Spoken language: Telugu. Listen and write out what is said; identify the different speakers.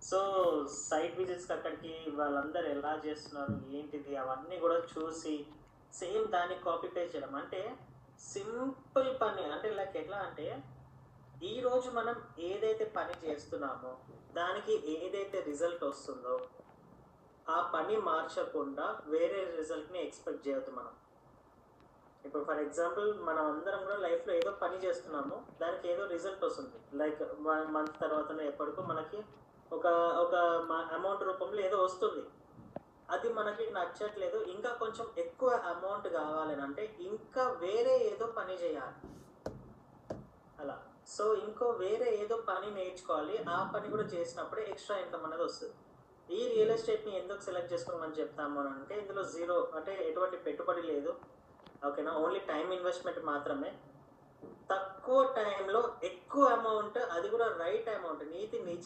Speaker 1: సో, సైట్ విజిట్స్‌కి అక్కడికి వాళ్ళందరూ ఎలా చేస్తున్నారు, ఏంటిది అవన్నీ గూడా చూసి, సేమ్ దాన్ని కాపీ పేస్ట్ చేయడం. అంటే సింపుల్ పని. అంటే లైక్ ఎట్లా అంటే, ఈరోజు మనం ఏదైతే పని చేస్తున్నామో, దానికి ఏదైతే రిజల్ట్ ఒస్తుందో, ఆ పని మార్చకుండా వేరే రిజల్ట్‌ని ఎక్స్‌పెక్ట్ చేయొద్దు మనం. ఇప్పుడు ఫర్ ఎగ్జాంపుల్ మనం అందరం కూడా లైఫ్‌లో ఏదో పని చేస్తున్నాము. దానికి ఏదో రిజల్ట్ వస్తుంది. లైక్ 1 మంత్ తర్వాతనో ఎప్పటికో మనకి ఒక ఒక అమౌంట్ రూపంలో ఏదో వస్తుంది. అది మనకి నచ్చట్లేదు. ఇంకా కొంచెం ఎక్కువ అమౌంట్ కావాలనంటే ఇంకా వేరే ఏదో పని చేయాలి. అలా. సో, ఇంకో వేరే ఏదో పని నేర్చుకోవాలి. ఆ పని కూడా చేసినప్పుడే ఎక్స్‌ట్రా ఇన్‌కమ్ అనేది వస్తది. ఈ రియల్ ఎస్టేట్‌ని ఎందుకు సెలెక్ట్ చేసుకోమని చెప్తాము అనంటే ఇందులో జీరో అంటే ఎటువంటి పెట్టుబడి లేదు. ఓకేనా. ఓన్లీ టైమ్ ఇన్వెస్ట్‌మెంట్ మాత్రమే. తక్కువ టైంలో ఎక్కువ అమౌంట్, అది కూడా రైట్ అమౌంట్. నీతి నిజ